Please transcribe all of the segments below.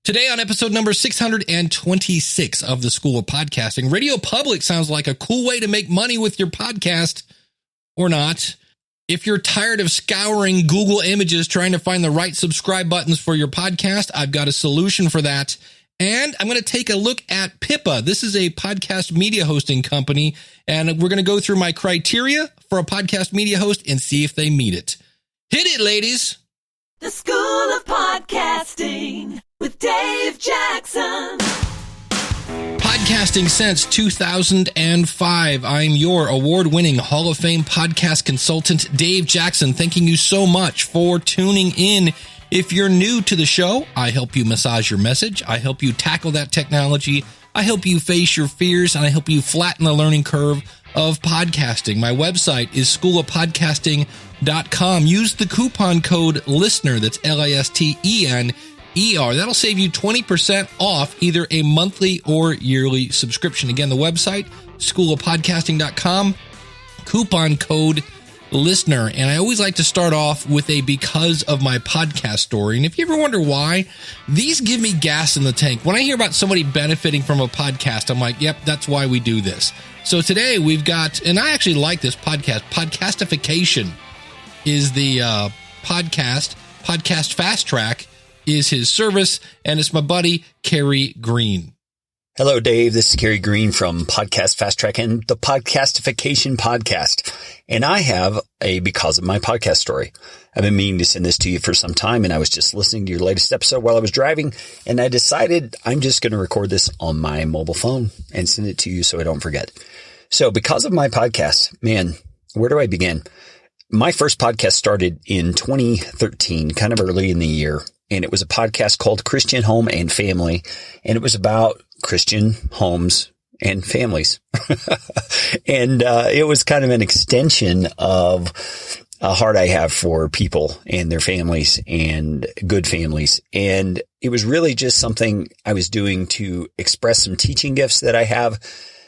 Today on episode number 626 of the School of Podcasting, RadioPublic sounds like a cool way to make money with your podcast, or not. If you're tired of scouring Google Images trying to find the right subscribe buttons for your podcast, I've got a solution for that. And I'm going to take a look at Pippa. This is a podcast media hosting company, and we're going to go through my criteria for a podcast media host and see if they meet it. Hit it, ladies. The School of Podcasting with Dave Jackson. Podcasting since 2005. I'm your award-winning Hall of Fame podcast consultant, Dave Jackson. Thanking you so much for tuning in. If you're new to the show, I help you massage your message. I help you tackle that technology. I help you face your fears, and I help you flatten the learning curve of podcasting. My website is schoolofpodcasting.com. Use the coupon code LISTENER, that's LISTENER. That'll save you 20% off either a monthly or yearly subscription. Again, the website, schoolofpodcasting.com, coupon code LISTENER. And I always like to start off with a because of my podcast story. And if you ever wonder why, these give me gas in the tank. When I hear about somebody benefiting from a podcast, I'm like, yep, that's why we do this. So today we've got, and I actually like this podcast, Podcastification is the podcast. Podcast Fast Track is his service, and it's my buddy, Kerry Green. Hello, Dave. This is Kerry Green from Podcast Fast Track and the Podcastification Podcast. And I have a because of my podcast story. I've been meaning to send this to you for some time, and I was just listening to your latest episode while I was driving, and I decided I'm just going to record this on my mobile phone and send it to you so I don't forget. So because of my podcast, man, where do I begin? My first podcast started in 2013, kind of early in the year, and it was a podcast called Christian Home and Family, and it was about Christian homes and families. And it was kind of an extension of a heart I have for people and their families and good families. And it was really just something I was doing to express some teaching gifts that I have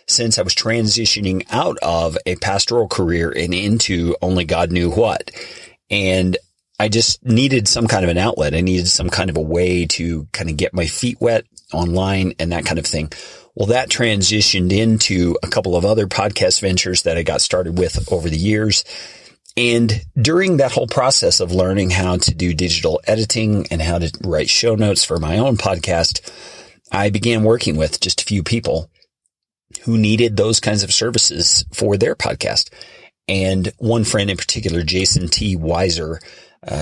since I was transitioning out of a pastoral career and into only God knew what. And I just needed some kind of an outlet. I needed some kind of a way to kind of get my feet wet online and that kind of thing. Well, that transitioned into a couple of other podcast ventures that I got started with over the years. And during that whole process of learning how to do digital editing and how to write show notes for my own podcast, I began working with just a few people who needed those kinds of services for their podcast. And one friend in particular, Jason T. Weiser,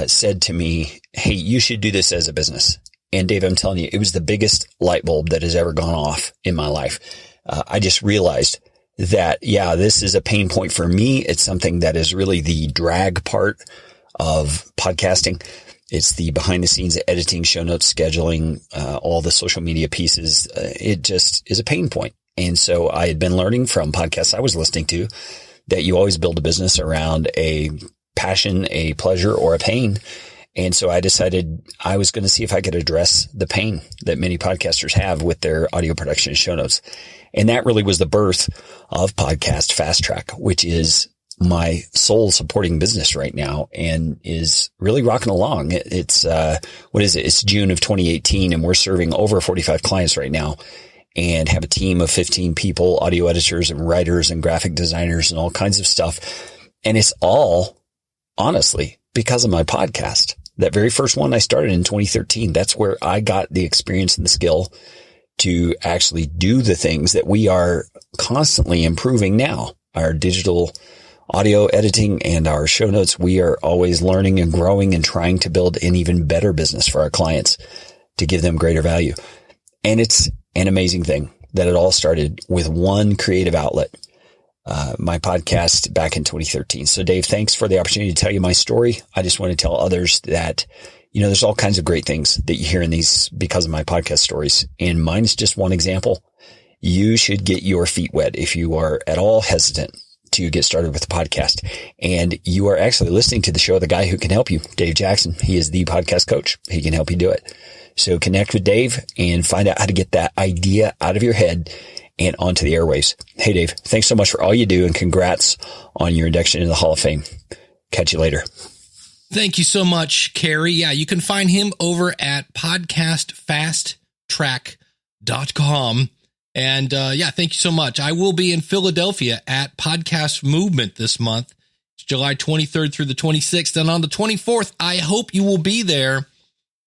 said to me, hey, you should do this as a business. And Dave, I'm telling you, it was the biggest light bulb that has ever gone off in my life. I just realized that, yeah, this is a pain point for me. It's something that is really the drag part of podcasting. It's the behind the scenes editing, show notes, scheduling, all the social media pieces. It just is a pain point. And so I had been learning from podcasts I was listening to that you always build a business around a passion, a pleasure, or a pain. And so I decided I was going to see if I could address the pain that many podcasters have with their audio production and show notes. And that really was the birth of Podcast Fast Track, which is my sole supporting business right now and is really rocking along. It's, what is it? It's June of 2018, and we're serving over 45 clients right now and have a team of 15 people, audio editors and writers and graphic designers and all kinds of stuff. And it's all, honestly, because of my podcast. That very first one I started in 2013, that's where I got the experience and the skill to actually do the things that we are constantly improving now. Our digital audio editing and our show notes, we are always learning and growing and trying to build an even better business for our clients to give them greater value. And it's an amazing thing that it all started with one creative outlet. My podcast back in 2013. So Dave, thanks for the opportunity to tell you my story. I just want to tell others that, there's all kinds of great things that you hear in these because of my podcast stories. And mine is just one example. You should get your feet wet if you are at all hesitant to get started with a podcast. And you are actually listening to the show of the guy who can help you, Dave Jackson. He is the podcast coach. He can help you do it. So connect with Dave and find out how to get that idea out of your head and onto the airwaves. Hey, Dave, thanks so much for all you do, and congrats on your induction into the Hall of Fame. Catch you later. Thank you so much, Kerry. Yeah, you can find him over at Podcast Fast podcastfasttrack.com. And thank you so much. I will be in Philadelphia at Podcast Movement this month. It's July 23rd through the 26th. And on the 24th, I hope you will be there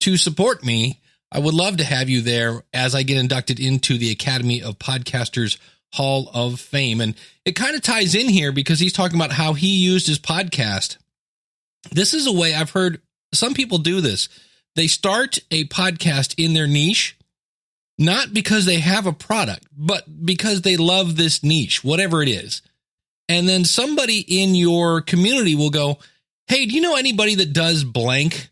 to support me. I would love to have you there as I get inducted into the Academy of Podcasters Hall of Fame. And it kind of ties in here because he's talking about how he used his podcast. This is a way I've heard some people do this. They start a podcast in their niche, not because they have a product, but because they love this niche, whatever it is. And then somebody in your community will go, hey, do you know anybody that does blank?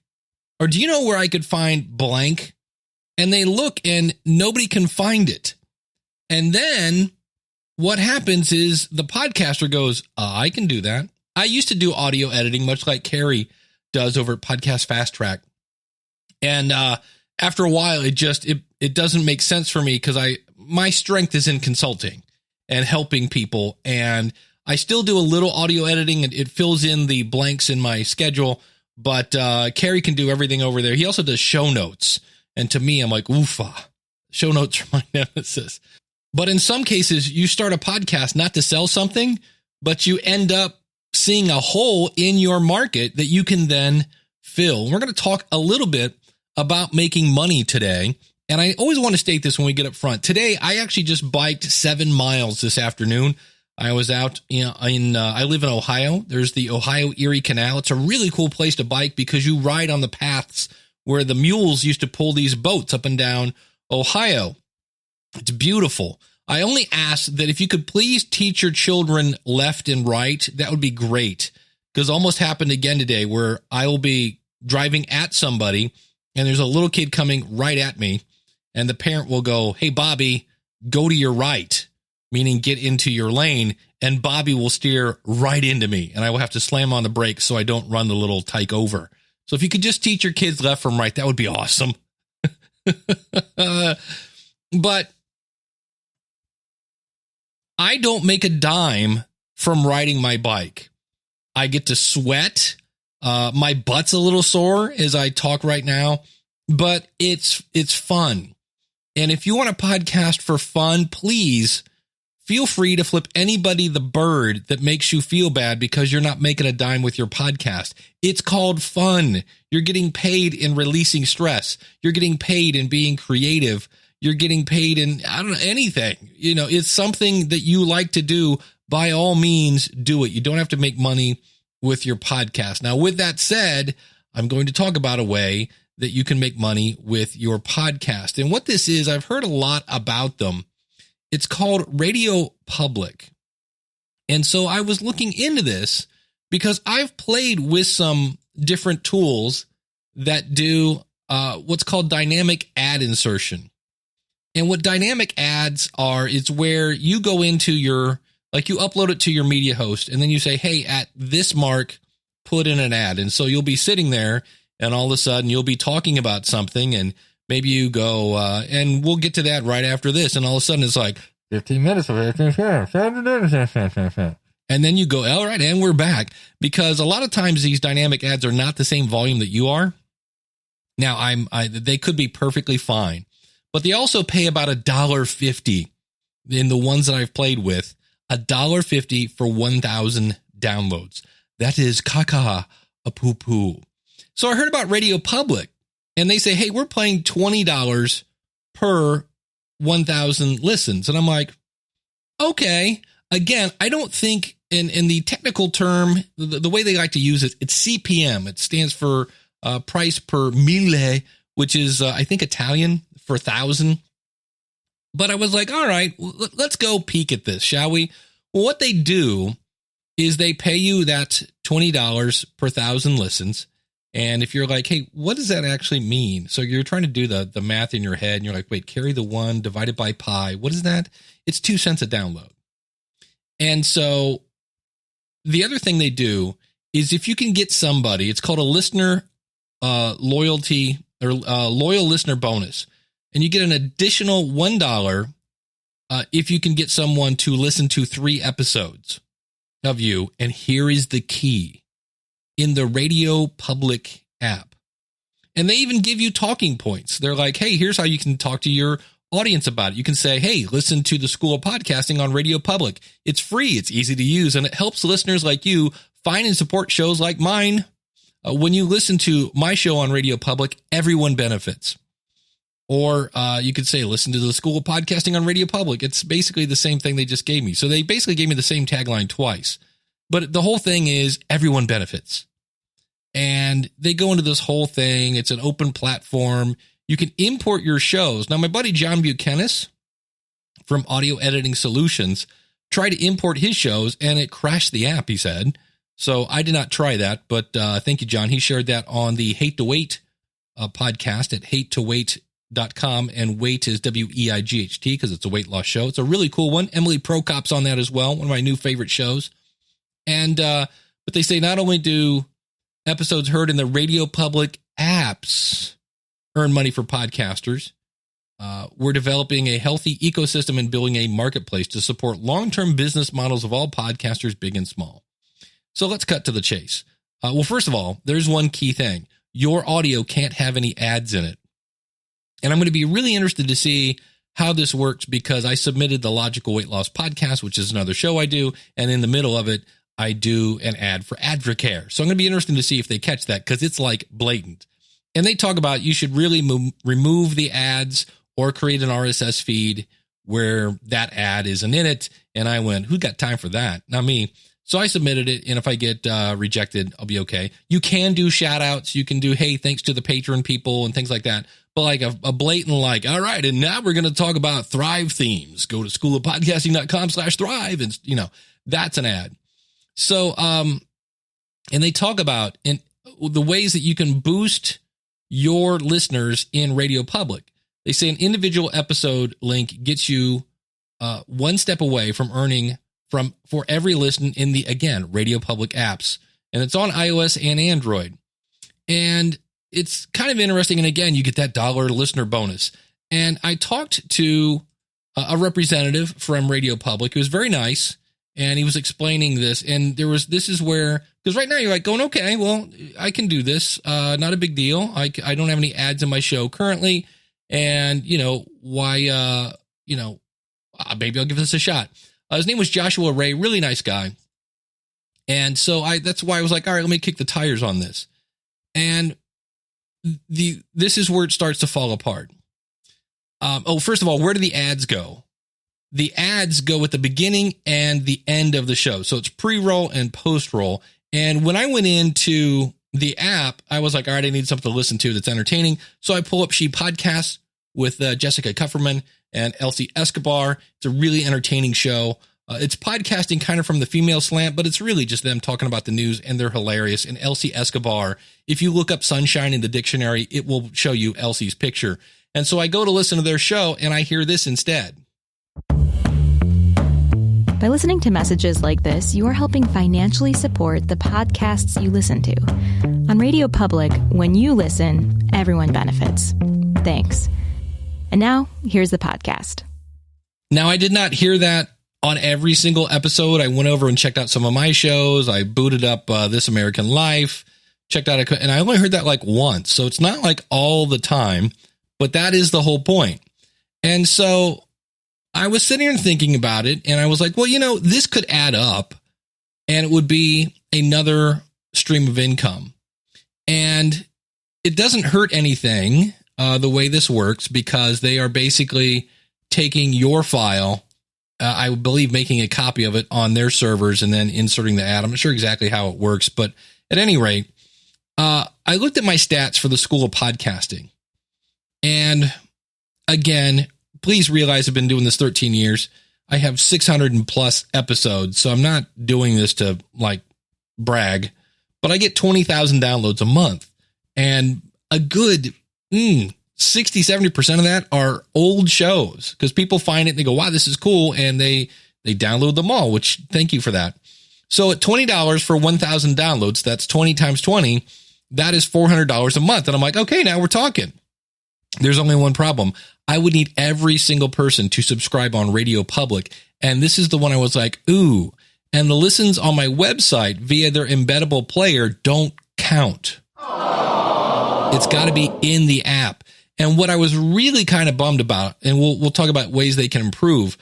Or do you know where I could find blank? And they look and nobody can find it. And then what happens is the podcaster goes, I can do that. I used to do audio editing, much like Carrie does over at Podcast Fast Track. And after a while, it doesn't make sense for me because my strength is in consulting and helping people. And I still do a little audio editing and it fills in the blanks in my schedule. But Carrie can do everything over there. He also does show notes. And to me, I'm like, oofa, show notes are my nemesis. But in some cases, you start a podcast not to sell something, but you end up seeing a hole in your market that you can then fill. We're going to talk a little bit about making money today. And I always want to state this when we get up front. Today, I actually just biked 7 miles this afternoon. I was out I live in Ohio. There's the Ohio Erie Canal. It's a really cool place to bike because you ride on the paths where the mules used to pull these boats up and down Ohio. It's beautiful. I only ask that if you could please teach your children left and right, that would be great. Because almost happened again today where I will be driving at somebody and there's a little kid coming right at me and the parent will go, hey, Bobby, go to your right, meaning get into your lane. And Bobby will steer right into me and I will have to slam on the brakes so I don't run the little tyke over. So if you could just teach your kids left from right, that would be awesome. But I don't make a dime from riding my bike. I get to sweat. My butt's a little sore as I talk right now, but it's fun. And if you want a podcast for fun, please feel free to flip anybody the bird that makes you feel bad because you're not making a dime with your podcast. It's called fun. You're getting paid in releasing stress. You're getting paid in being creative. You're getting paid in, anything. It's something that you like to do. By all means, do it. You don't have to make money with your podcast. Now, with that said, I'm going to talk about a way that you can make money with your podcast. And what this is, I've heard a lot about them. It's called RadioPublic. And so I was looking into this because I've played with some different tools that do what's called dynamic ad insertion. And what dynamic ads are, it's where you go into you upload it to your media host and then you say, hey, at this mark, put in an ad. And so you'll be sitting there and all of a sudden you'll be talking about something and maybe you go, and we'll get to that right after this. And all of a sudden it's like 15 minutes of it. And then you go, all right, and we're back. Because a lot of times these dynamic ads are not the same volume that you are. Now they could be perfectly fine, but they also pay about $1.50 in the ones that I've played with, $1.50 for 1,000 downloads. That is caca a poo poo. So I heard about RadioPublic and they say, hey, we're paying $20 per 1,000 listens. And I'm like, okay. Again, I don't think in the technical term, the way they like to use it, it's CPM. It stands for price per mille, which is, I think, Italian for 1,000. But I was like, all right, let's go peek at this, shall we? Well, what they do is they pay you that $20 per 1,000 listens. And if you're like, hey, what does that actually mean? So you're trying to do the math in your head and you're like, wait, carry the 1 divided by pi. What is that? It's 2 cents a download. And so the other thing they do is if you can get somebody, it's called a listener loyalty or loyal listener bonus. And you get an additional $1 if you can get someone to listen to 3 episodes of you. And here is the key. In the RadioPublic app, And they even give you talking points. They're like, hey, here's how you can talk to your audience about it. You can say, hey, listen to the School of Podcasting on Radio Public. It's free, it's easy to use, and it helps listeners like you find and support shows like mine. When you listen to my show on Radio Public, everyone benefits. Or you could say, listen to the School of Podcasting on Radio Public. It's basically the same thing they just gave me. So they basically gave me the same tagline twice. But the whole thing is everyone benefits. And they go into this whole thing. It's an open platform. You can import your shows. Now, my buddy John Bukena from Audio Editing Solutions tried to import his shows, and it crashed the app, he said. So I did not try that, but thank you, John. He shared that on the Hate to Wait podcast at hatetowait.com, and Wait is WEIGHT because it's a weight loss show. It's a really cool one. Emily Prokop's on that as well, one of my new favorite shows. And but they say not only do episodes heard in the Radio Public apps earn money for podcasters, we're developing a healthy ecosystem and building a marketplace to support long-term business models of all podcasters, big and small. So let's cut to the chase. Well, first of all, there's one key thing. Your audio can't have any ads in it. And I'm going to be really interested to see how this works because I submitted the Logical Weight Loss podcast, which is another show I do. And in the middle of it, I do an ad for Advocare. So I'm going to be interested to see if they catch that because it's like blatant. And they talk about you should really remove the ads or create an RSS feed where that ad isn't in it. And I went, who got time for that? Not me. So I submitted it, and if I get rejected, I'll be okay. You can do shout-outs. You can do, hey, thanks to the patron people and things like that. But like a blatant like, all right, and now we're going to talk about Thrive themes. Go to schoolofpodcasting.com/thrive, and, you know, that's an ad. So, and they talk about the ways that you can boost your listeners in Radio Public. They say an individual episode link gets you one step away from earning for every listen in the, again, Radio Public apps. And it's on iOS and Android. And it's kind of interesting. And again, you get that $1 listener bonus. And I talked to a representative from Radio Public who was very nice. And he was explaining this. And this is where, because right now you're like going, okay, well, I can do this. Not a big deal. I don't have any ads in my show currently. And, you know, why, maybe I'll give this a shot. His name was Joshua Ray, really nice guy. And so that's why I was like, all right, let me kick the tires on this. And this is where it starts to fall apart. First of all, where do the ads go? The ads go at the beginning and the end of the show. So it's pre-roll and post-roll. And when I went into the app, I was like, all right, I need something to listen to that's entertaining. So I pull up She Podcasts with Jessica Kupferman and Elsie Escobar. It's a really entertaining show. It's podcasting kind of from the female slant, but it's really just them talking about the news, and they're hilarious. And Elsie Escobar, if you look up sunshine in the dictionary, it will show you Elsie's picture. And so I go to listen to their show, and I hear this instead. By listening to messages like this, you are helping financially support the podcasts you listen to. On Radio Public, when you listen, everyone benefits. Thanks. And now, here's the podcast. Now, I did not hear that on every single episode. I went over and checked out some of my shows. I booted up This American Life, checked out, and I only heard that like once. So it's not like all the time, but that is the whole point. And so I was sitting here thinking about it, and I was like, well, you know, this could add up, and it would be another stream of income. And it doesn't hurt anything the way this works, because they are basically taking your file, I believe making a copy of it on their servers and then inserting the ad. I'm not sure exactly how it works, but at any rate, I looked at my stats for the School of Podcasting. And again, please realize I've been doing this 13 years. I have 600 and plus episodes, so I'm not doing this to like brag, but I get 20,000 downloads a month, and a good 60-70% of that are old shows, because people find it and they go, wow, this is cool. And they download them all, which thank you for that. So at $20 for 1,000 downloads, that's 20 times 20. That is $400 a month. And I'm like, okay, now we're talking. There's only one problem. I would need every single person to subscribe on Radio Public. And this is the one I was like, ooh, and the listens on my website via their embeddable player don't count. It's got to be in the app. And what I was really kind of bummed about, and we'll talk about ways they can improve.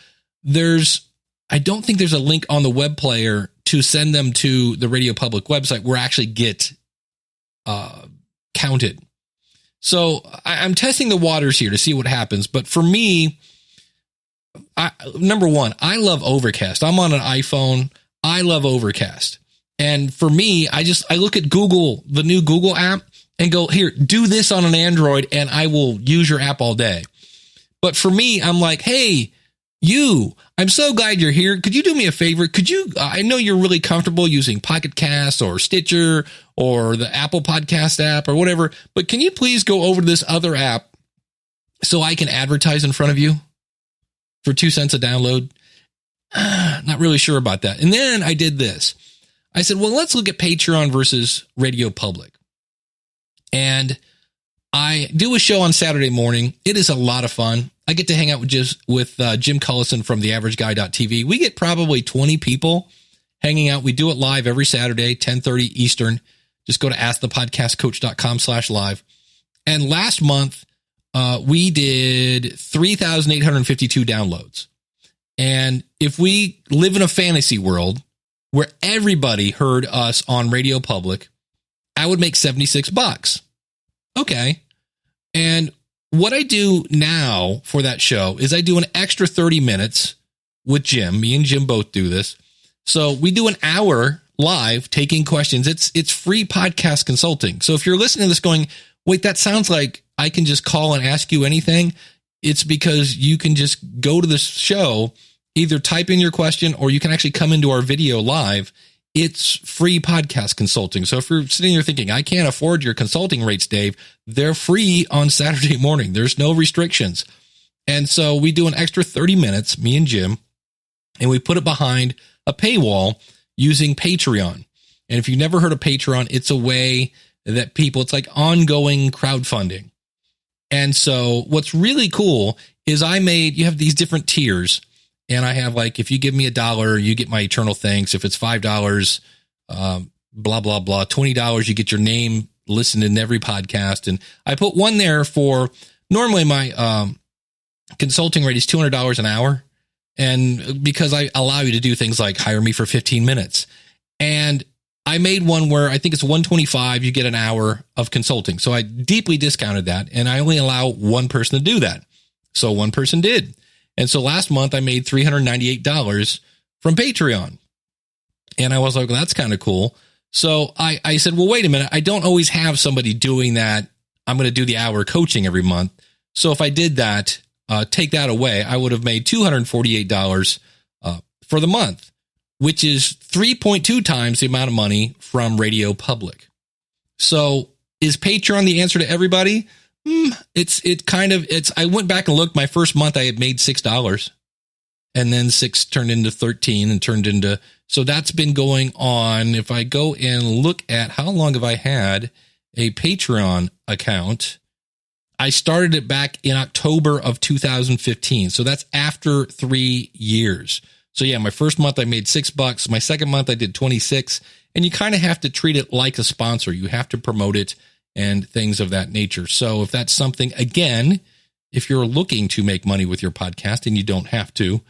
I don't think there's a link on the web player to send them to the Radio Public website where I actually get counted. So I'm testing the waters here to see what happens. But for me, number one, I love Overcast. I'm on an iPhone. I love Overcast. And for me, I look at Google, the new Google app, and go, here, do this on an Android, and I will use your app all day. But for me, I'm like, hey, I'm so glad you're here. Could you do me a favor? I know you're really comfortable using Pocket Cast or Stitcher or the Apple Podcast app or whatever, but can you please go over to this other app so I can advertise in front of you for 2 cents a download? Not really sure about that. And then I did this. I said, well, let's look at Patreon versus Radio Public. And I do a show on Saturday morning. It is a lot of fun. I get to hang out with Jim Cullison from theaverageguy.tv. We get probably 20 people hanging out. We do it live every Saturday, 10:30 Eastern. Just go to askthepodcastcoach.com/live. And last month, we did 3,852 downloads. And if we live in a fantasy world where everybody heard us on Radio Public, I would make $76. Okay. And what I do now for that show is I do an extra 30 minutes with Jim. Me and Jim both do this. So we do an hour live taking questions. It's free podcast consulting. So if you're listening to this going, wait, that sounds like I can just call and ask you anything. It's because you can just go to the show, either type in your question, or you can actually come into our video live. It's free podcast consulting. So if you're sitting here thinking, I can't afford your consulting rates, Dave, they're free on Saturday morning. There's no restrictions. And so we do an extra 30 minutes, me and Jim, and we put it behind a paywall using Patreon. And if you've never heard of Patreon, it's a way that it's like ongoing crowdfunding. And so what's really cool is you have these different tiers. And I have, like, if you give me $1, you get my eternal thanks. If it's $5, blah, blah, blah, $20, you get your name listened in every podcast. And I put one there for, normally my consulting rate is $200 an hour. And because I allow you to do things like hire me for 15 minutes. And I made one where I think it's $125, you get an hour of consulting. So I deeply discounted that. And I only allow one person to do that. So one person did. And so last month I made $398 from Patreon. And I was like, well, that's kind of cool. So I said, well, wait a minute. I don't always have somebody doing that. I'm going to do the hour coaching every month. So if I did that, take that away, I would have made $248 for the month, which is 3.2 times the amount of money from Radio Public. So is Patreon the answer to everybody? I went back and looked. My first month I had made $6, and then 6 turned into 13 and turned into, so that's been going on. If I go and look at how long have I had a Patreon account, I started it back in October of 2015. So that's after 3 years. So yeah, my first month I made $6. My second month I did 26, and you kind of have to treat it like a sponsor. You have to promote it and things of that nature. So if that's something, again, if you're looking to make money with your podcast and you don't have to,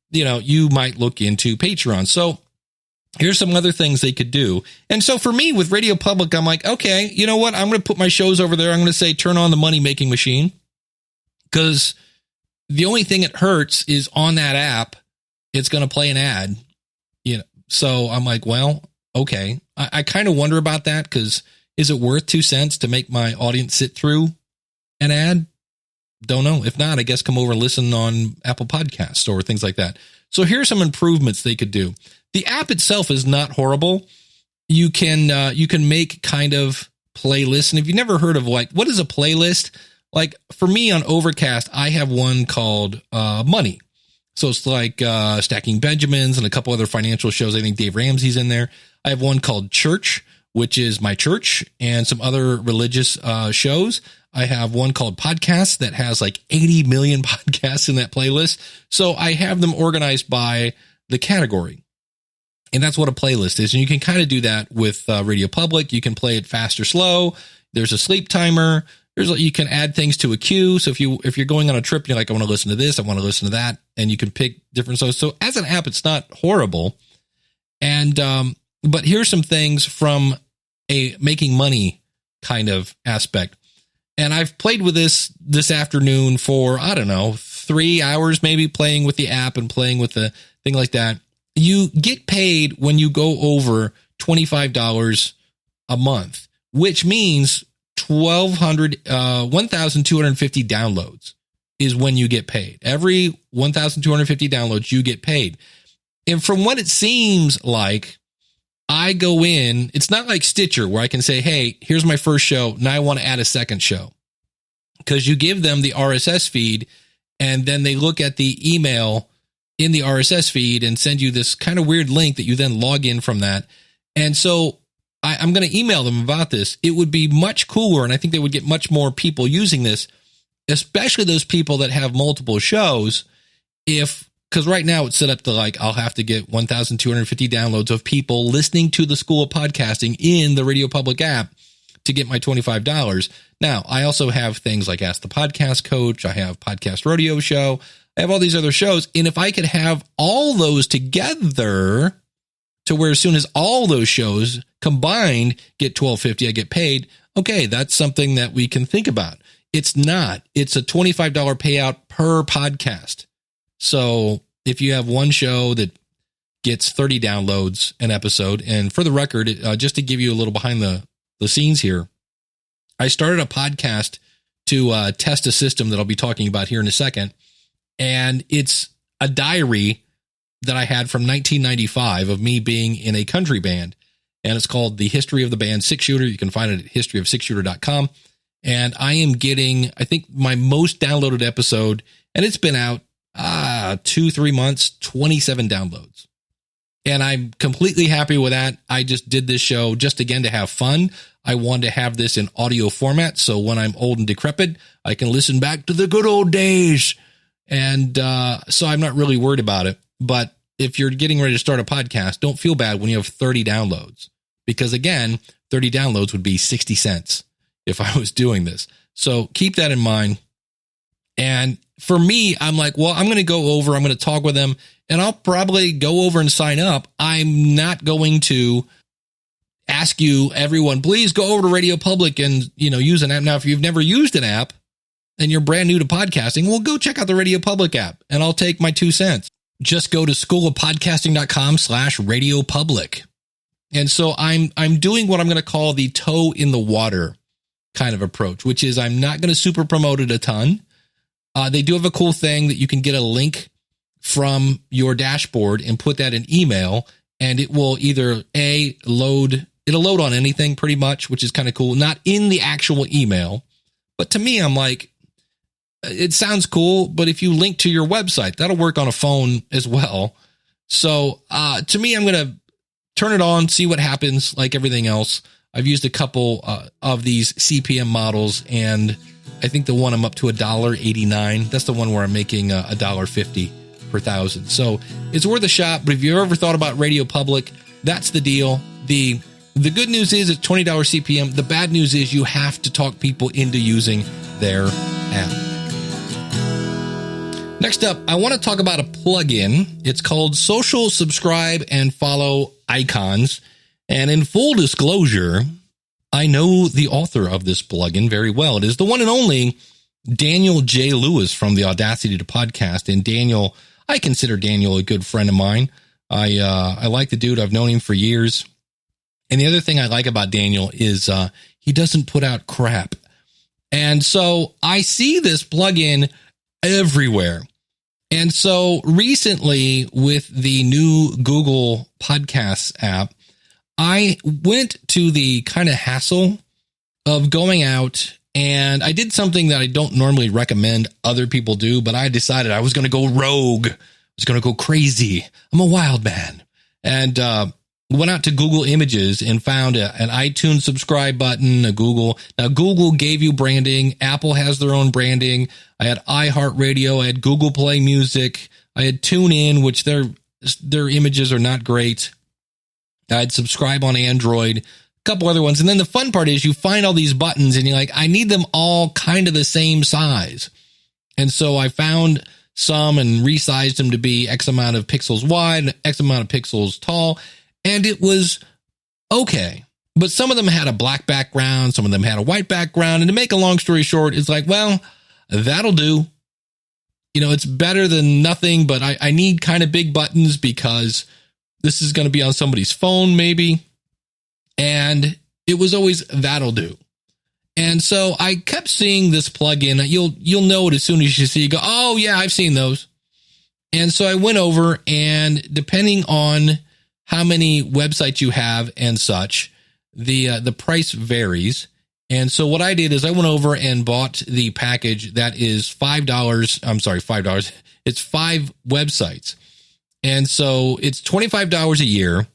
you might look into Patreon. So here's some other things they could do. And so for me with Radio Public, I'm like, okay, you know what? I'm going to put my shows over there. I'm going to say, turn on the money making machine, because the only thing it hurts is on that app, it's going to play an ad, So I'm like, well, okay. I kind of wonder about that, because is it worth 2 cents to make my audience sit through an ad? Don't know. If not, I guess come over and listen on Apple Podcasts or things like that. So here's some improvements they could do. The app itself is not horrible. You can make kind of playlists. And if you've never heard of, like, what is a playlist? Like for me on Overcast, I have one called Money. So it's like Stacking Benjamins and a couple other financial shows. I think Dave Ramsey's in there. I have one called Church, which is my church, and some other religious shows. I have one called Podcasts that has like 80 million podcasts in that playlist. So I have them organized by the category. And that's what a playlist is. And you can kind of do that with Radio Public. You can play it fast or slow. There's a sleep timer. You can add things to a queue. So if you're going on a trip, you're like, I want to listen to this, I want to listen to that, and you can pick different shows. So as an app, it's not horrible. And but here's some things from a making money kind of aspect. And I've played with this afternoon for, I don't know, 3 hours, maybe, playing with the app and playing with the thing like that. You get paid when you go over $25 a month, which means 1,250 downloads is when you get paid. Every 1,250 downloads, you get paid. And from what it seems like, I go in, it's not like Stitcher where I can say, hey, here's my first show. Now I want to add a second show. Because you give them the RSS feed and then they look at the email in the RSS feed and send you this kind of weird link that you then log in from that. And so I'm going to email them about this. It would be much cooler, and I think they would get much more people using this, especially those people that have multiple shows. Because right now it's set up to like, I'll have to get 1,250 downloads of people listening to the School of Podcasting in the Radio Public app to get my $25. Now, I also have things like Ask the Podcast Coach. I have Podcast Rodeo Show. I have all these other shows. And if I could have all those together to where as soon as all those shows combined get $12.50, I get paid. Okay, that's something that we can think about. It's not. It's a $25 payout per podcast. So if you have one show that gets 30 downloads an episode, and for the record, just to give you a little behind the scenes here, I started a podcast to test a system that I'll be talking about here in a second. And it's a diary that I had from 1995 of me being in a country band. And it's called The History of the Band Six Shooter. You can find it at historyofsixshooter.com. And I am getting, I think, my most downloaded episode, and it's been out 2-3 months, 27 downloads. And I'm completely happy with that. I just did this show just again to have fun. I wanted to have this in audio format, so when I'm old and decrepit, I can listen back to the good old days. And so I'm not really worried about it. But if you're getting ready to start a podcast, don't feel bad when you have 30 downloads. Because again, 30 downloads would be 60 cents if I was doing this. So keep that in mind. And for me, I'm like, well, I'm going to go over, I'm going to talk with them, and I'll probably go over and sign up. I'm not going to ask you, everyone, please go over to Radio Public and, use an app. Now, if you've never used an app and you're brand new to podcasting, well, go check out the Radio Public app and I'll take my 2 cents. Just go to schoolofpodcasting.com/radiopublic. And so I'm doing what I'm going to call the toe in the water kind of approach, which is I'm not going to super promote it a ton. They do have a cool thing that you can get a link from your dashboard and put that in email, and it will either it'll load on anything pretty much, which is kind of cool. Not in the actual email, but to me, I'm like, it sounds cool, but if you link to your website, that'll work on a phone as well. So to me, I'm going to turn it on, see what happens, like everything else. I've used a couple of these CPM models, and I think the one I'm up to $1.89. That's the one where I'm making $1.50 per thousand. So it's worth a shot. But if you've ever thought about Radio Public, that's the deal. The good news is it's $20 CPM. The bad news is you have to talk people into using their app. Next up, I want to talk about a plugin. It's called Social Subscribe and Follow Icons. And in full disclosure, I know the author of this plugin very well. It is the one and only Daniel J. Lewis from the Audacity to Podcast. And Daniel, I consider Daniel a good friend of mine. I like the dude. I've known him for years. And the other thing I like about Daniel is he doesn't put out crap. And so I see this plugin everywhere. And so recently with the new Google Podcasts app, I went to the kind of hassle of going out, and I did something that I don't normally recommend other people do, but I decided I was going to go rogue. I was going to go crazy. I'm a wild man. And went out to Google Images and found an iTunes subscribe button, a Google. Now, Google gave you branding. Apple has their own branding. I had iHeartRadio. I had Google Play Music. I had TuneIn, which their images are not great. I had subscribe on Android, couple other ones. And then the fun part is you find all these buttons and you're like, I need them all kind of the same size. And so I found some and resized them to be X amount of pixels wide, X amount of pixels tall. And it was okay. But some of them had a black background. Some of them had a white background. And to make a long story short, it's like, well, that'll do. It's better than nothing, but I need kind of big buttons because this is going to be on somebody's phone maybe. And it was always, that'll do. And so I kept seeing this plugin. You'll know it as soon as you see it. Go, oh yeah, I've seen those. And so I went over, and depending on how many websites you have and such, the price varies. And so what I did is I went over and bought the package that is $5. I'm sorry, $5. It's 5 websites. And so it's $25 a year.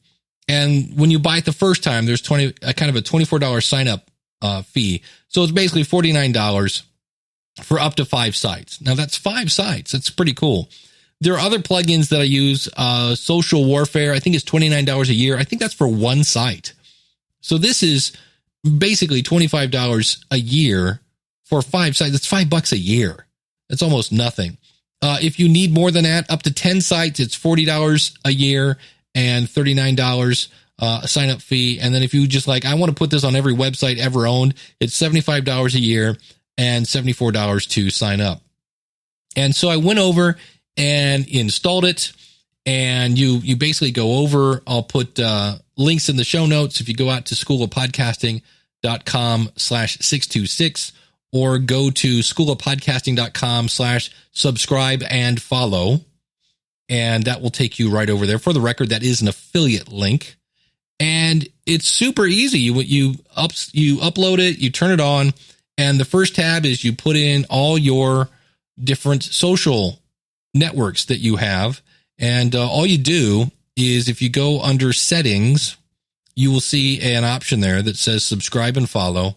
And when you buy it the first time, there's kind of a $24 sign up fee. So it's basically $49 for up to 5 sites. Now that's 5 sites. That's pretty cool. There are other plugins that I use. Social Warfare, I think it's $29 a year. I think that's for 1 site. So this is basically $25 a year for 5 sites. It's $5 a year. That's almost nothing. If you need more than that, up to 10 sites, it's $40 a year and $39 sign up fee. And then if you just I want to put this on every website ever owned, it's $75 a year and $74 to sign up. And so I went over and installed it. And you basically go over, I'll put links in the show notes. If you go out to schoolofpodcasting.com/626 or go to schoolofpodcasting.com/subscribe and follow. And that will take you right over there. For the record, that is an affiliate link. And it's super easy. You upload it, you turn it on, and the first tab is you put in all your different social networks that you have. And all you do is if you go under settings, you will see an option there that says subscribe and follow.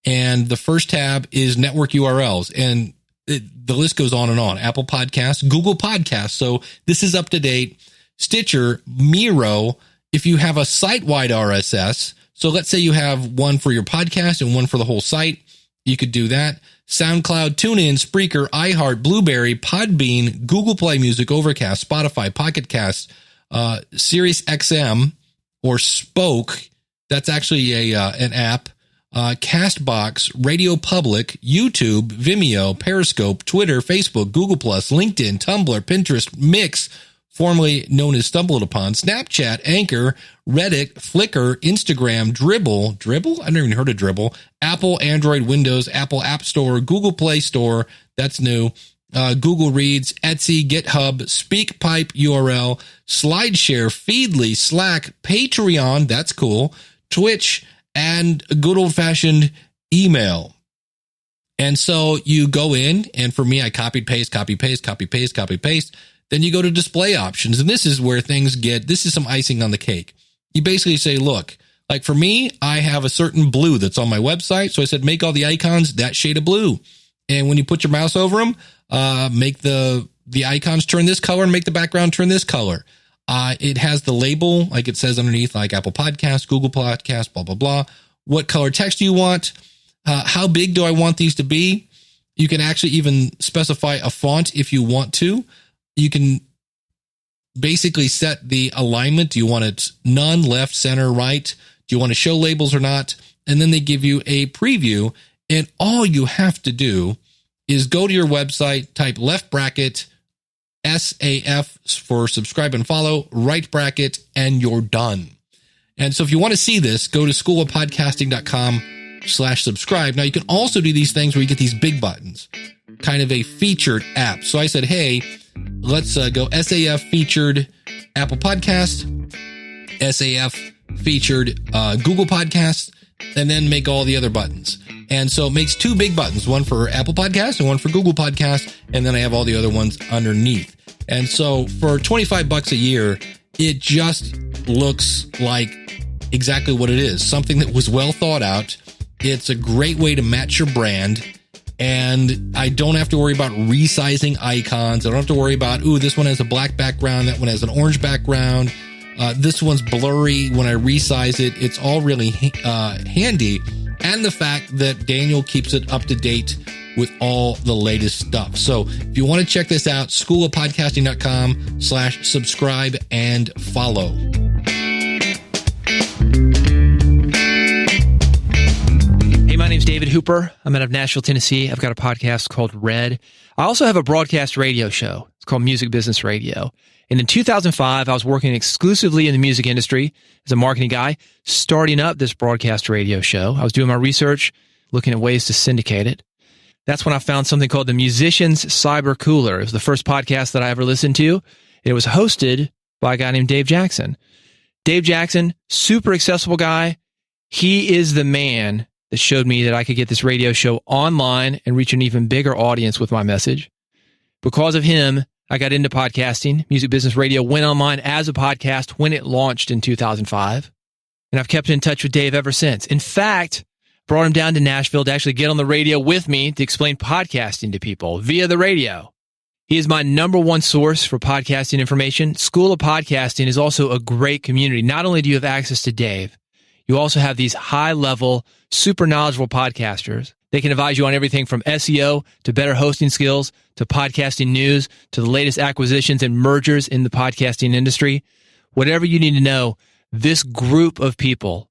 And the first tab is network URLs. And the list goes on and on. Apple Podcasts, Google Podcasts. So this is up to date. Stitcher, Miro. If you have a site-wide RSS, so let's say you have one for your podcast and one for the whole site, you could do that. SoundCloud, TuneIn, Spreaker, iHeart, Blueberry, Podbean, Google Play Music, Overcast, Spotify, Pocket Cast, Sirius XM, or Spoke. That's actually an app. Castbox, RadioPublic, YouTube, Vimeo, Periscope, Twitter, Facebook, Google+, LinkedIn, Tumblr, Pinterest, Mix, formerly known as Stumbled Upon, Snapchat, Anchor, Reddit, Flickr, Instagram, Dribbble. I've never even heard of Dribbble. Apple, Android, Windows, Apple App Store, Google Play Store. That's new. Google Reads, Etsy, GitHub, SpeakPipe URL, SlideShare, Feedly, Slack, Patreon. That's cool. Twitch, and a good old-fashioned email. And so you go in, and for me, I copy, paste. Then you go to display options, and this is where this is some icing on the cake. You basically say, look, like for me, I have a certain blue that's on my website. So I said, make all the icons that shade of blue. And when you put your mouse over them, make the icons turn this color and make the background turn this color. It has the label, like it says underneath, like Apple Podcasts, Google Podcasts, blah, blah, blah. What color text do you want? How big do I want these to be? You can actually even specify a font if you want to. You can basically set the alignment. Do you want it none, left, center, right? Do you want to show labels or not? And then they give you a preview. And all you have to do is go to your website, type left bracket, SAF for subscribe and follow, right bracket, and you're done. And so if you want to see this, go to schoolofpodcasting.com/subscribe. Now you can also do these things where you get these big buttons, kind of a featured app. So I said, hey, let's go SAF featured Apple Podcast, SAF featured Google Podcast, and then make all the other buttons. And so it makes 2 big buttons, one for Apple Podcast and one for Google Podcast. And then I have all the other ones underneath. And so for $25 a year, it just looks like exactly what it is. Something that was well thought out. It's a great way to match your brand. And I don't have to worry about resizing icons. I don't have to worry about, this one has a black background, that one has an orange background. This one's blurry. When I resize it, it's all really handy. And the fact that Daniel keeps it up to date with all the latest stuff. So if you want to check this out, schoolofpodcasting.com/subscribe and follow. Hey, my name's David Hooper. I'm out of Nashville, Tennessee. I've got a podcast called Red. I also have a broadcast radio show. It's called Music Business Radio. And in 2005, I was working exclusively in the music industry as a marketing guy, starting up this broadcast radio show. I was doing my research, looking at ways to syndicate it. That's when I found something called the Musicians Cyber Cooler. It was the first podcast that I ever listened to. It was hosted by a guy named Dave Jackson. Dave Jackson, super accessible guy. He is the man that showed me that I could get this radio show online and reach an even bigger audience with my message. Because of him, I got into podcasting. Music Business Radio went online as a podcast when it launched in 2005. And I've kept in touch with Dave ever since. In fact, brought him down to Nashville to actually get on the radio with me to explain podcasting to people via the radio. He is my number one source for podcasting information. School of Podcasting is also a great community. Not only do you have access to Dave, you also have these high-level, super knowledgeable podcasters. They can advise you on everything from SEO to better hosting skills to podcasting news to the latest acquisitions and mergers in the podcasting industry. Whatever you need to know, this group of people,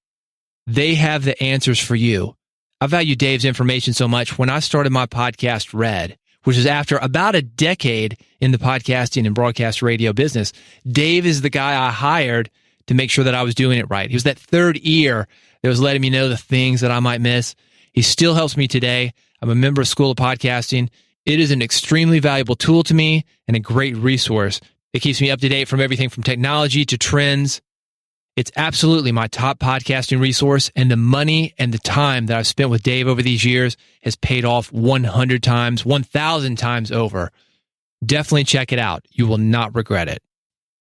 they have the answers for you. I value Dave's information so much. When I started my podcast, Red, which is after about a decade in the podcasting and broadcast radio business, Dave is the guy I hired to make sure that I was doing it right. He was that third ear that was letting me know the things that I might miss. He still helps me today. I'm a member of School of Podcasting. It is an extremely valuable tool to me and a great resource. It keeps me up to date from everything from technology to trends. It's absolutely my top podcasting resource, and the money and the time that I've spent with Dave over these years has paid off 100 times, 1,000 times over. Definitely check it out. You will not regret it.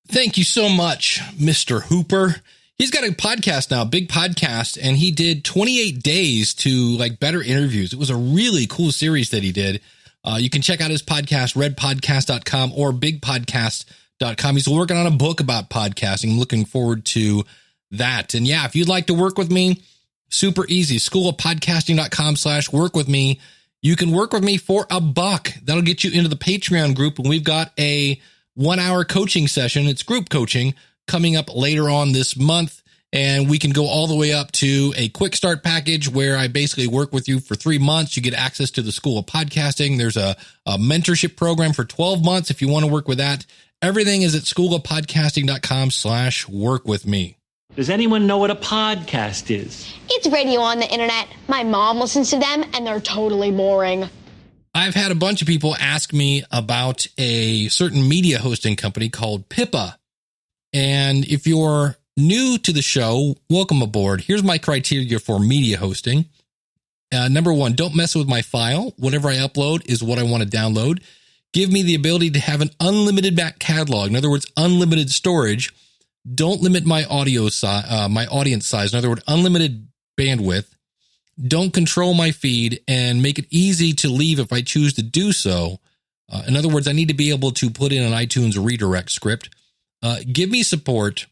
Thank you so much, Mr. Hooper. He's got a podcast now, big podcast, and he did 28 days to better interviews. It was a really cool series that he did. You can check out his podcast, redpodcast.com or bigpodcast.com. He's working on a book about podcasting. Looking forward to that. And yeah, if you'd like to work with me, super easy. schoolofpodcasting.com/work with me. You can work with me for $1. That'll get you into the Patreon group. And we've got a 1-hour coaching session. It's group coaching coming up later on this month. And we can go all the way up to a quick start package where I basically work with you for 3 months. You get access to the School of Podcasting. There's a mentorship program for 12 months if you want to work with that. Everything is at schoolofpodcasting.com/work with me. Does anyone know what a podcast is? It's radio on the internet. My mom listens to them, and they're totally boring. I've had a bunch of people ask me about a certain media hosting company called Pippa. And if you're new to the show, welcome aboard. Here's my criteria for media hosting. Number one, don't mess with my file. Whatever I upload is what I want to download. Give me the ability to have an unlimited back catalog. In other words, unlimited storage. Don't limit my audience size. In other words, unlimited bandwidth. Don't control my feed and make it easy to leave if I choose to do so. In other words, I need to be able to put in an iTunes redirect script. Give me support.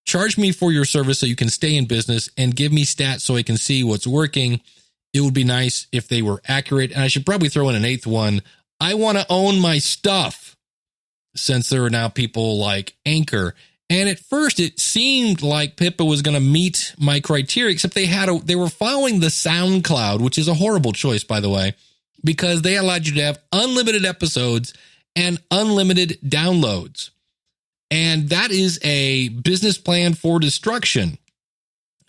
Charge me for your service so you can stay in business, and give me stats so I can see what's working. It would be nice if they were accurate. And I should probably throw in an 8th one. I want to own my stuff, since there are now people like Anchor. And at first it seemed like Pippa was going to meet my criteria, except they were following the SoundCloud, which is a horrible choice, by the way, because they allowed you to have unlimited episodes and unlimited downloads. And that is a business plan for destruction.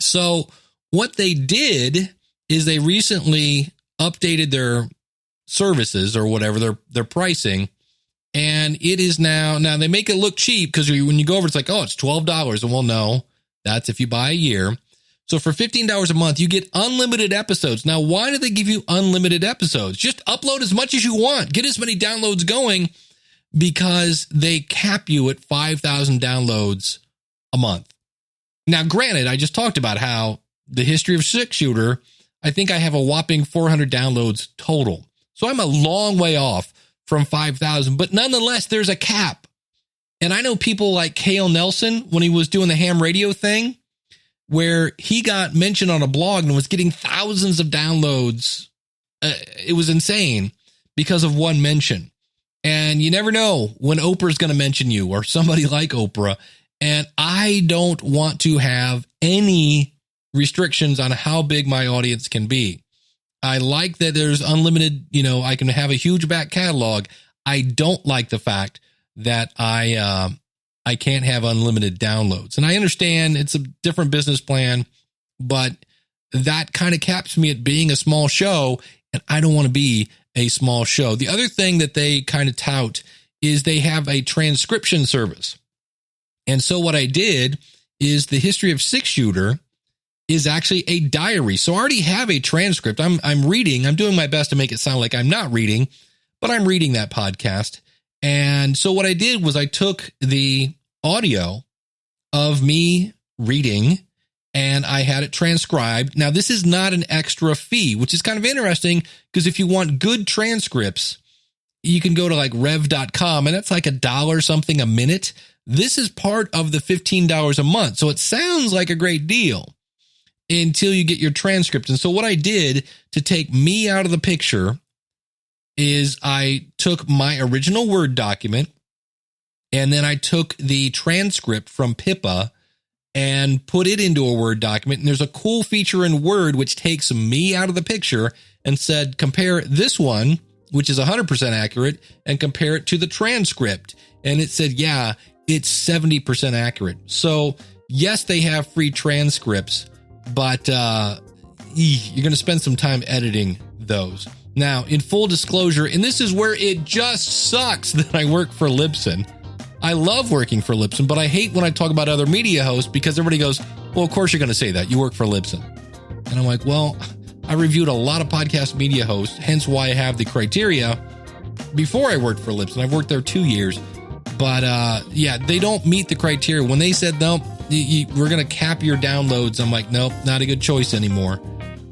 So what they did is they recently updated their services or whatever, their pricing. And it is now they make it look cheap because when you go over, it's like, oh, it's $12. And well, no, that's if you buy a year. So for $15 a month, you get unlimited episodes. Now, why do they give you unlimited episodes? Just upload as much as you want. Get as many downloads going, because they cap you at 5,000 downloads a month. Now, granted, I just talked about how the history of 6-shooter, I think I have a whopping 400 downloads total. So I'm a long way off from 5,000, but nonetheless, there's a cap. And I know people like Cale Nelson, when he was doing the ham radio thing, where he got mentioned on a blog and was getting thousands of downloads. It was insane because of one mention. And you never know when Oprah's going to mention you or somebody like Oprah. And I don't want to have any restrictions on how big my audience can be. I like that there's unlimited, I can have a huge back catalog. I don't like the fact that I can't have unlimited downloads. And I understand it's a different business plan, but that kind of caps me at being a small show, and I don't want to be a small show. The other thing that they kind of tout is they have a transcription service. And so what I did is the History of Six Shooter is actually a diary. So I already have a transcript. I'm reading. I'm doing my best to make it sound like I'm not reading, but I'm reading that podcast. And so what I did was I took the audio of me reading and I had it transcribed. Now, this is not an extra fee, which is kind of interesting because if you want good transcripts, you can go to like rev.com and that's like $1 something a minute. This is part of the $15 a month. So it sounds like a great deal until you get your transcript. And so what I did to take me out of the picture is I took my original Word document and then I took the transcript from Pippa and put it into a Word document. And there's a cool feature in Word which takes me out of the picture and said, compare this one, which is 100% accurate, and compare it to the transcript. And it said, yeah, it's 70% accurate. So yes, they have free transcripts, but you're going to spend some time editing those. Now, in full disclosure, and this is where it just sucks that I work for Libsyn. I love working for Libsyn, but I hate when I talk about other media hosts because everybody goes, well, of course you're going to say that. You work for Libsyn. And I'm like, well, I reviewed a lot of podcast media hosts, hence why I have the criteria before I worked for Libsyn. I've worked there 2 years. But yeah, they don't meet the criteria. When they said, no, we're going to cap your downloads, I'm like, nope, not a good choice anymore.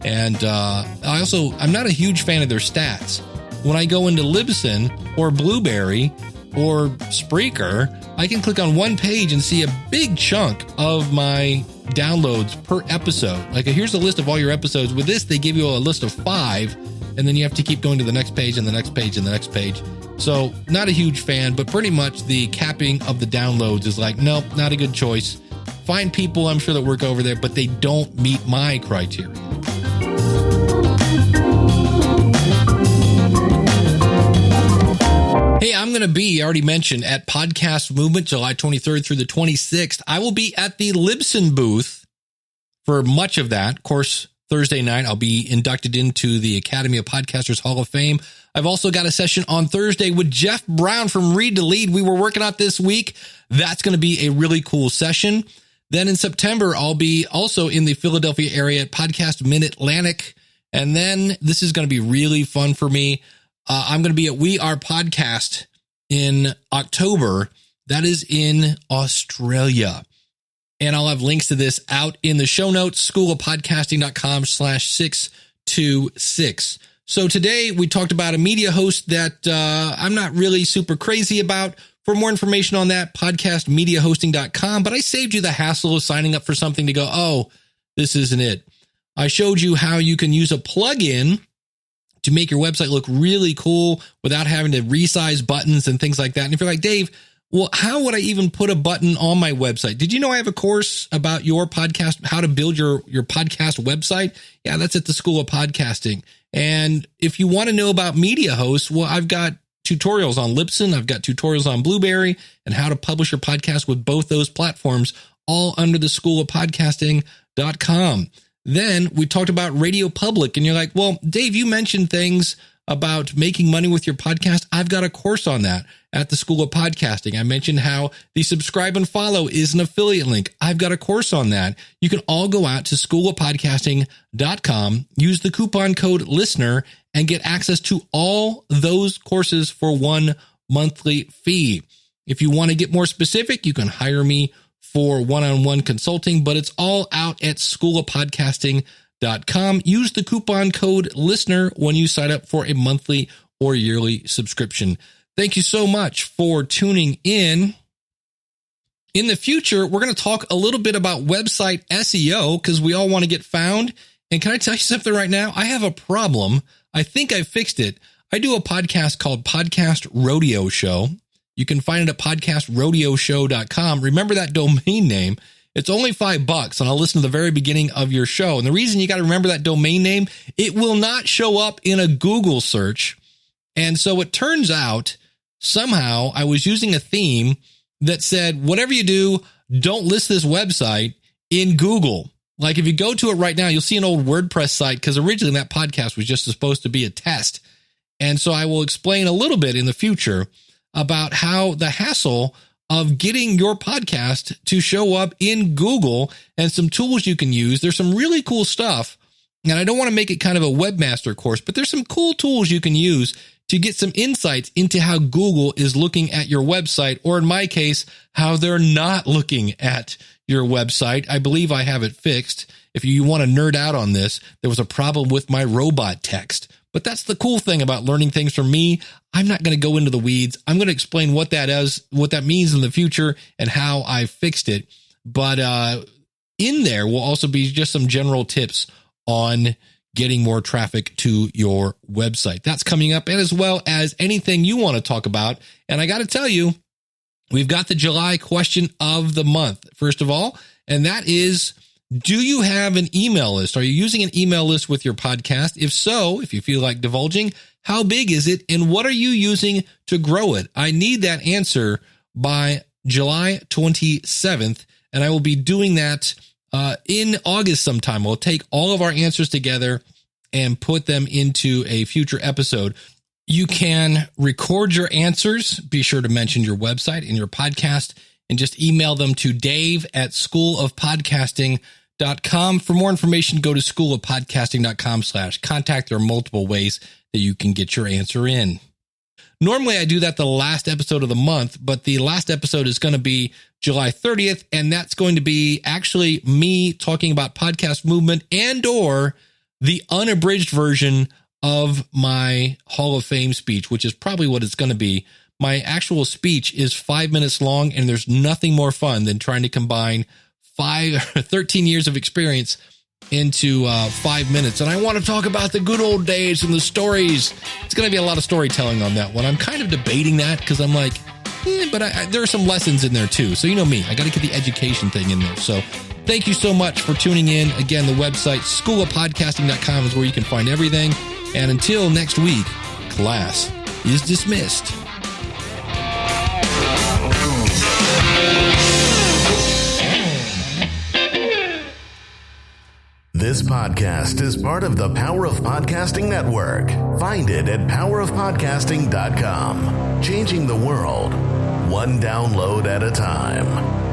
And I'm not a huge fan of their stats. When I go into Libsyn or Blueberry or Spreaker, I can click on one page and see a big chunk of my downloads per episode. Like, here's a list of all your episodes. With this, they give you a list of 5, and then you have to keep going to the next page and the next page and the next page. So not a huge fan, but pretty much the capping of the downloads is like, nope, not a good choice. Find people, I'm sure, that work over there, but they don't meet my criteria. Hey, I'm going to be, I already mentioned, at Podcast Movement, July 23rd through the 26th. I will be at the Libsyn booth for much of that. Of course, Thursday night, I'll be inducted into the Academy of Podcasters Hall of Fame. I've also got a session on Thursday with Jeff Brown from Read to Lead. We were working out this week. That's going to be a really cool session. Then in September, I'll be also in the Philadelphia area at Podcast Mid-Atlantic. And then this is going to be really fun for me. I'm going to be at We Are Podcast in October. That is in Australia. And I'll have links to this out in the show notes, schoolofpodcasting.com/626. So today we talked about a media host that I'm not really super crazy about. For more information on that, podcastmediahosting.com. But I saved you the hassle of signing up for something to go, oh, this isn't it. I showed you how you can use a plugin to make your website look really cool without having to resize buttons and things like that. And if you're like, Dave, well, how would I even put a button on my website? Did you know I have a course about your podcast, how to build your podcast website? Yeah, that's at the School of Podcasting. And if you want to know about media hosts, well, I've got tutorials on Libsyn. I've got tutorials on Blueberry and how to publish your podcast with both those platforms, all under the schoolofpodcasting.com. Then we talked about RadioPublic, and you're like, well, Dave, you mentioned things about making money with your podcast. I've got a course on that at the School of Podcasting. I mentioned how the subscribe and follow is an affiliate link. I've got a course on that. You can all go out to schoolofpodcasting.com, use the coupon code LISTENER, and get access to all those courses for one monthly fee. If you want to get more specific, you can hire me for one-on-one consulting, but it's all out at schoolofpodcasting.com. Use the coupon code LISTENER when you sign up for a monthly or yearly subscription. Thank you so much for tuning in. In the future, we're going to talk a little bit about website SEO because we all want to get found. And can I tell you something right now? I have a problem. I think I fixed it. I do a podcast called Podcast Rodeo Show. You can find it at podcastrodeoshow.com. Remember that domain name. It's only $5 and I'll listen to the very beginning of your show. And the reason you got to remember that domain name, it will not show up in a Google search. And so it turns out somehow I was using a theme that said, whatever you do, don't list this website in Google. Like if you go to it right now, you'll see an old WordPress site because originally that podcast was just supposed to be a test. And so I will explain a little bit in the future about how the hassle of getting your podcast to show up in Google and some tools you can use. There's some really cool stuff. And I don't want to make it kind of a webmaster course, but there's some cool tools you can use to get some insights into how Google is looking at your website, or in my case, how they're not looking at your website. I believe I have it fixed. If you want to nerd out on this, there was a problem with my robot text. But that's the cool thing about learning things from me. I'm not going to go into the weeds. I'm going to explain what that is, what that means in the future, and how I fixed it. But in there will also be just some general tips on getting more traffic to your website. That's coming up, and as well as anything you want to talk about. And I got to tell you, we've got the July question of the month, first of all, and that is, do you have an email list? Are you using an email list with your podcast? If so, if you feel like divulging, how big is it? And what are you using to grow it? I need that answer by July 27th. And I will be doing that in August sometime. We'll take all of our answers together and put them into a future episode. You can record your answers. Be sure to mention your website in your podcast and just email them to dave@schoolofpodcasting.com. For more information, go to schoolofpodcasting.com/contact. There are multiple ways that you can get your answer in. Normally, I do that the last episode of the month, but the last episode is going to be July 30th, and that's going to be actually me talking about podcast movement and or the unabridged version of my Hall of Fame speech, which is probably what it's going to be. My actual speech is 5 minutes long, and there's nothing more fun than trying to combine 13 years of experience into 5 minutes. And I want to talk about the good old days and the stories. It's going to be a lot of storytelling on that one. I'm kind of debating that because I'm like, but there are some lessons in there too. So you know me, I got to get the education thing in there. So thank you so much for tuning in. Again, the website, schoolofpodcasting.com, is where you can find everything. And until next week, class is dismissed. This podcast is part of the Power of Podcasting Network. Find it at powerofpodcasting.com. Changing the world, one download at a time.